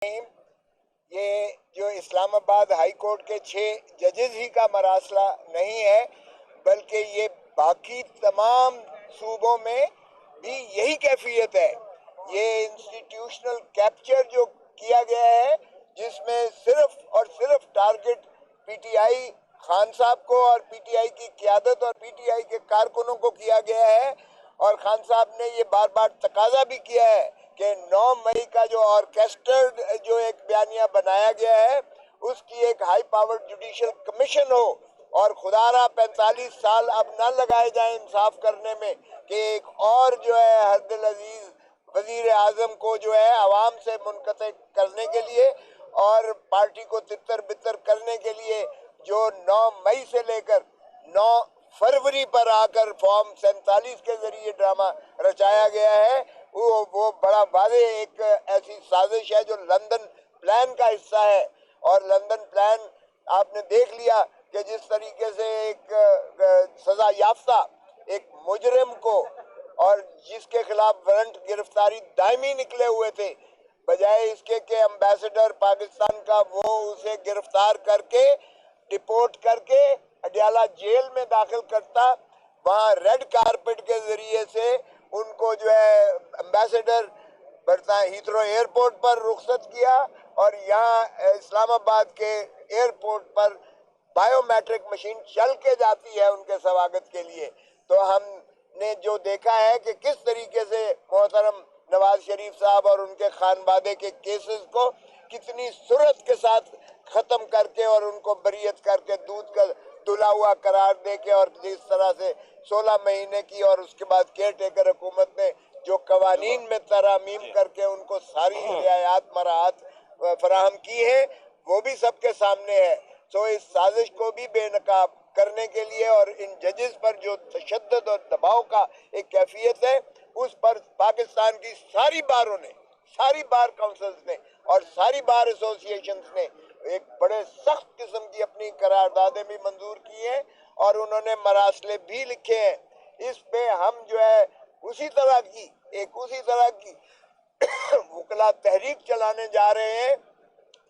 یہ جو اسلام آباد ہائی کورٹ کے 6 ججز ہی کا مراسلہ نہیں ہے، بلکہ یہ باقی تمام صوبوں میں بھی یہی کیفیت ہے۔ یہ انسٹیٹیوشنل کیپچر جو کیا گیا ہے، جس میں صرف اور صرف target P T I Khan صاحب کو اور پی ٹی آئی کی قیادت اور پی ٹی آئی کے کارکنوں کو کیا گیا ہے، اور خان صاحب نے یہ بار بار تقاضا بھی کیا ہے کہ 9 مئی کا جو آرکیسٹرڈ جو ایک بیانیہ بنایا گیا ہے، اس کی ایک ہائی پاور جوڈیشل کمیشن ہو، اور خدا را 45 سال اب نہ لگائے جائیں انصاف کرنے میں کہ ایک اور جو ہے حد العزیز وزیر اعظم کو جو ہے عوام سے منقطع کرنے کے لیے اور پارٹی کو تتر بتر کرنے کے لیے جو 9 مئی سے لے کر 9 فروری پر آ کر فارم 47 کے ذریعے ڈرامہ رچایا گیا ہے، وہ بڑا واضح ایک ایسی سازش ہے جو لندن پلان کا حصہ ہے۔ اور لندن پلان آپ نے دیکھ لیا کہ جس طریقے سے ایک سزا یافتہ ایک مجرم کو، اور جس کے خلاف وارنٹ گرفتاری دائمی نکلے ہوئے تھے، بجائے اس کے کہ امبیسڈر پاکستان کا وہ اسے گرفتار کر کے ڈپورٹ کر کے اڈیالہ جیل میں داخل کرتا، وہاں ریڈ کارپٹ کے ذریعے سے ان کو جو ہے امبیسڈر ہیتھرو ایئرپورٹ پر رخصت کیا، اور یہاں اسلام آباد کے ایئرپورٹ پر بائیو میٹرک مشین چل کے جاتی ہے ان کے سواگت کے لیے۔ تو ہم نے جو دیکھا ہے کہ کس طریقے سے محترم نواز شریف صاحب اور ان کے خانوادے کے کیسز کو کتنی سرعت کے ساتھ ختم کر کے اور ان کو بریت کر کے دودھ کا دھلا ہوا قرار دے کے، اور جس طرح سے 16 مہینے کی اور اس کے بعد کیئر ٹیکر حکومت نے جو قوانین میں ترامیم کر کے ان کو ساری رعایات مراعات فراہم کی ہیں، وہ بھی سب کے سامنے ہے۔ سو اس سازش کو بھی بے نقاب کرنے کے لیے اور ان ججز پر جو تشدد اور دباؤ کا ایک کیفیت ہے، اس پر پاکستان کی ساری باروں نے، ساری بار کونسلز نے اور ساری بار ایسوسیشنز نے ایک بڑے سخت قسم کی اپنی قراردادیں بھی منظور کی ہیں، اور انہوں نے مراسلے بھی لکھے ہیں۔ اس پہ ہم جو ہے اسی طرح کی وکلا تحریک چلانے جا رہے ہیں،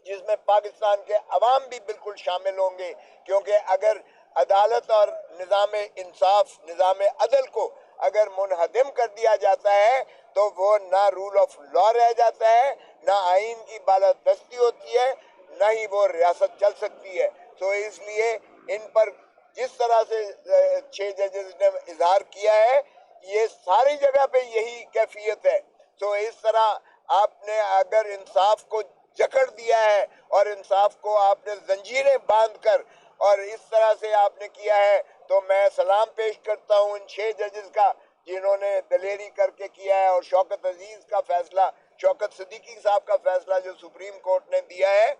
جس میں پاکستان کے عوام بھی بالکل شامل ہوں گے، کیونکہ اگر عدالت اور نظام انصاف، نظام عدل کو اگر منہدم کر دیا جاتا ہے تو وہ نہ رول آف لا رہ جاتا ہے، نہ آئین کی بالادستی ہوتی ہے، نہ ہی وہ ریاست چل سکتی ہے۔ تو اس لیے ان پر جس طرح سے 6 ججز نے اظہار کیا ہے، یہ ساری جگہ پہ یہی کیفیت ہے۔ تو اس طرح آپ نے اگر انصاف کو جکڑ دیا ہے اور انصاف کو آپ نے زنجیریں باندھ کر اور اس طرح سے آپ نے کیا ہے، تو میں سلام پیش کرتا ہوں ان 6 ججز کا، جنہوں نے دلیری کر کے کیا ہے، اور شوکت عزیز کا فیصلہ، شوکت صدیقی صاحب کا فیصلہ جو سپریم کورٹ نے دیا ہے،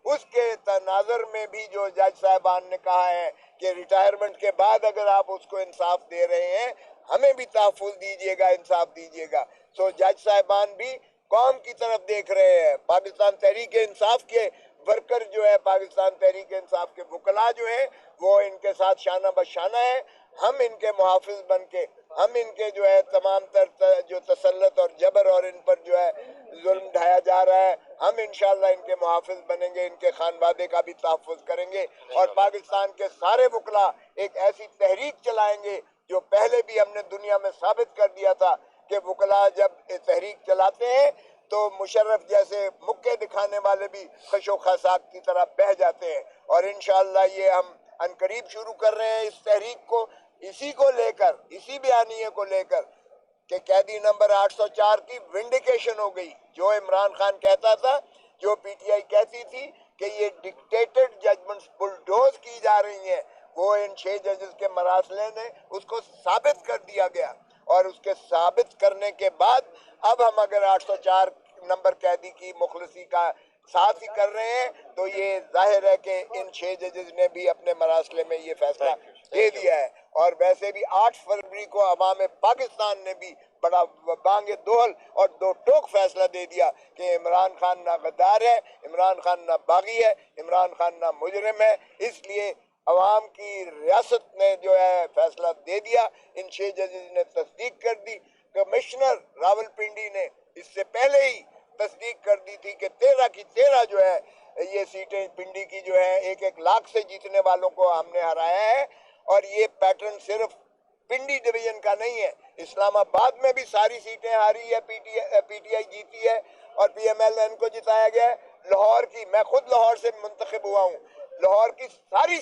اس کے تناظر میں بھی جو جج صاحبان نے کہا ہے کہ ریٹائرمنٹ کے بعد اگر آپ اس کو انصاف دے رہے ہیں، ہمیں بھی تحفظ دیجیے گا، انصاف دیجیے گا۔ سو جج صاحبان بھی قوم کی طرف دیکھ رہے ہیں۔ پاکستان تحریک انصاف کے ورکر جو ہے، پاکستان تحریک انصاف کے وکلاء جو ہیں، وہ ان کے ساتھ شانہ بشانہ ہے۔ ہم ان کے محافظ بن کے، ہم ان کے جو ہے تمام تر جو تسلط اور جبر اور ان پر جو ہے ظلم ڈھایا جا رہا ہے، ہم انشاءاللہ ان کے محافظ بنیں گے، ان کے خانوادے کا بھی تحفظ کریں گے، اور پاکستان کے سارے وکلاء ایک ایسی تحریک چلائیں گے جو پہلے بھی ہم نے دنیا میں ثابت کر دیا تھا کہ وکلاء جب تحریک چلاتے ہیں تو مشرف جیسے مکے دکھانے والے بھی خش و خساک کی طرح بہہ جاتے ہیں۔ اور انشاءاللہ یہ ہم عنقریب شروع کر رہے ہیں اس تحریک کو، اسی کو لے کر، اسی بیانیے کو لے کر کہ قیدی نمبر 804 کی ونڈیکیشن ہو گئی۔ جو عمران خان کہتا تھا، جو پی ٹی آئی کہتی تھی کہ یہ ڈکٹیٹڈ ججمنٹس بلڈوز کی جا رہی ہیں، وہ ان 6 ججز کے مراسلے نے اس کو ثابت کر دیا گیا، اور اس کے ثابت کرنے کے بعد اب ہم اگر 804 نمبر قیدی کی مخلصی کا ساتھ ہی کر رہے ہیں تو یہ ظاہر ہے کہ ان 6 ججز نے بھی اپنے مراسلے میں یہ فیصلہ دے دیا ہے۔ اور ویسے بھی 8 فروری کو عوام پاکستان نے بھی بڑا بانگ دوہل اور دو ٹوک فیصلہ دے دیا کہ عمران خان نہ غدار ہے، عمران خان نہ باغی ہے، عمران خان نہ مجرم ہے۔ اس لیے عوام کی ریاست نے جو ہے فیصلہ دے دیا، ان 6 ججز نے تصدیق کر دی۔ کمشنر راول پنڈی نے اس سے پہلے ہی تصدیق کر دی تھی کہ 13 کی 13 جو ہے یہ سیٹیں پنڈی کی جو ہے 1-1 لاکھ سے جیتنے والوں کو ہم نے ہرایا ہے. اور یہ پیٹرن صرف پنڈی ڈویژن کا نہیں ہے, اسلام آباد میں بھی ساری سیٹیں ہاری ہے, پی ٹی آئی جیتی ہے اور پی ایم ایل این کو جتایا گیا ہے. لاہور کی, میں خود لاہور سے منتخب ہوا ہوں, لاہور کی ساری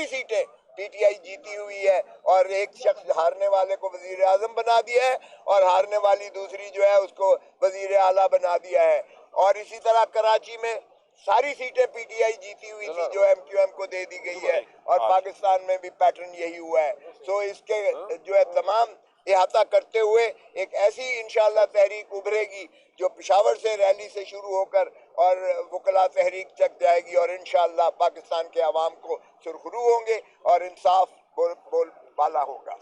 سیٹیں پی ٹی آئی جیتی ہوئی ہے اور ایک شخص ہارنے والے کو وزیر اعظم بنا دیا ہے اور ہارنے والی دوسری جو ہے اس کو وزیر اعلیٰ بنا دیا ہے. اور اسی طرح کراچی میں ساری سیٹیں پی ٹی آئی جیتی ہوئی تھی جو ایم کیو ایم کو دے دی گئی ہے, اور پاکستان میں بھی پیٹرن یہی ہوا ہے. سو اس کے جو ہے تمام احاطہ کرتے ہوئے ایک ایسی انشاءاللہ تحریک ابھرے گی جو پشاور سے ریلی سے شروع ہو کر اور وکلا تحریک تک جائے گی, اور انشاءاللہ پاکستان کے عوام کو سرخرو ہوں گے اور انصاف بول بالا ہوگا.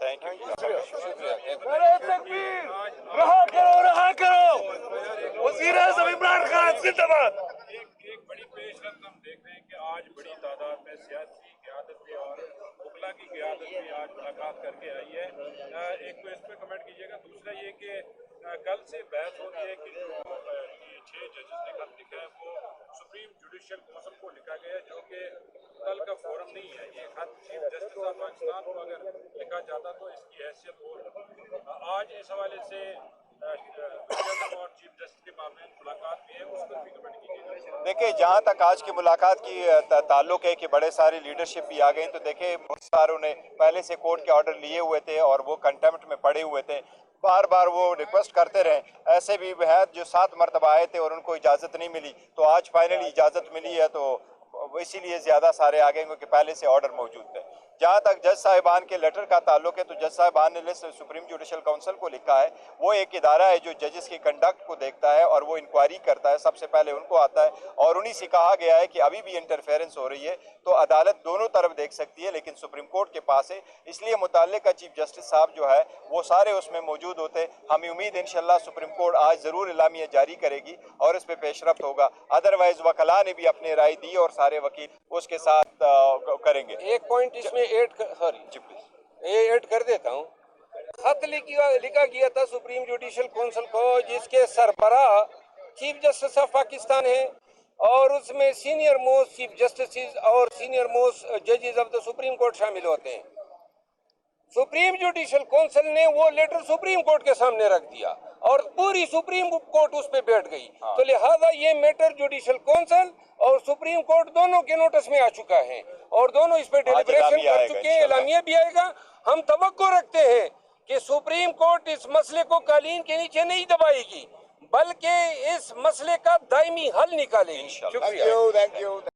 رہا کرو وزیر اعظم عمران خان زندہ باد. ایک بڑی پیش رفت ہم دیکھ رہے ہیں کہ آج بڑی تعداد میں سیاسی قیادت بھی اور وکلا کی قیادت بھی آج ملاقات کر کے آئی ہے. ایک تو اس پہ کمنٹ کیجیے گا. دوسرا یہ کہ کل سے بحث ہو رہی ہے کہ جو 6 ججز نے خط لکھا ہے وہ سپریم جوڈیشل کونسل کو لکھا گیا ہے, جو کہ کل کا فورم نہیں ہے. یہ خط چیف جسٹس آف پاکستان کو اگر لکھا جاتا تو اس کی حیثیت ہو. آج اس حوالے سے اور چیف جسٹس کے معاملے میں ملاقات بھی ہے, اس پر بھی کمنٹ کیجیے. دیکھیں, جہاں تک آج کی ملاقات کی تعلق ہے کہ بڑے ساری لیڈرشپ بھی آ گئی, تو دیکھیں بہت ساروں نے پہلے سے کورٹ کے آرڈر لیے ہوئے تھے اور وہ کنٹیمپٹ میں پڑے ہوئے تھے. بار بار وہ ریکویسٹ کرتے رہے. ایسے بھی ہیں جو 7 مرتبہ آئے تھے اور ان کو اجازت نہیں ملی, تو آج فائنلی اجازت ملی ہے, تو اسی لیے زیادہ سارے آ گئے کیونکہ پہلے سے آرڈر موجود تھے. جہاں تک جج صاحبان کے لیٹر کا تعلق ہے, تو جج صاحبان نے سپریم جوڈیشل کونسل کو لکھا ہے. وہ ایک ادارہ ہے جو ججز کی کنڈکٹ کو دیکھتا ہے اور وہ انکوائری کرتا ہے, سب سے پہلے ان کو آتا ہے, اور انہی سے کہا گیا ہے کہ ابھی بھی انٹرفیرنس ہو رہی ہے تو عدالت دونوں طرف دیکھ سکتی ہے, لیکن سپریم کورٹ کے پاس ہے. اس لیے متعلقہ چیف جسٹس صاحب جو ہے وہ سارے اس میں موجود ہوتے. ہمیں امید ہے انشاءاللہ سپریم کورٹ آج ضرور اعلامیہ جاری کرے گی اور اس پہ پیش رفت ہوگا. ادروائز وکلاء نے بھی اپنے رائے دی اور سارے وکیل اس کے ساتھ کریں گے. ایک پوائنٹ اس میں ایڈ کر دیتا ہوں. خط لکھا گیا تھا سپریم جوڈیشل کونسل کو, جس کے سربراہ چیف جسٹس آف پاکستان ہیں, اور اس میں سینئر موسٹ چیف جسٹسز اور سینئر موسٹ ججز آف دا سپریم کورٹ شامل ہوتے ہیں. سپریم جوڈیشل کونسل نے وہ لیٹر سپریم کورٹ کے سامنے رکھ دیا اور پوری سپریم کورٹ اس پہ بیٹھ گئی. تو لہذا یہ میٹر جوڈیشل کونسل اور سپریم کورٹ دونوں کے نوٹس میں آ چکا ہے اور دونوں اس پہ ڈیلیبریشن کر چکے ہیں. اعلامیہ بھی آئے گا. ہم توقع رکھتے ہیں کہ سپریم کورٹ اس مسئلے کو قالین کے نیچے نہیں دبائے گی, بلکہ اس مسئلے کا دائمی حل نکالے گی. Thank you.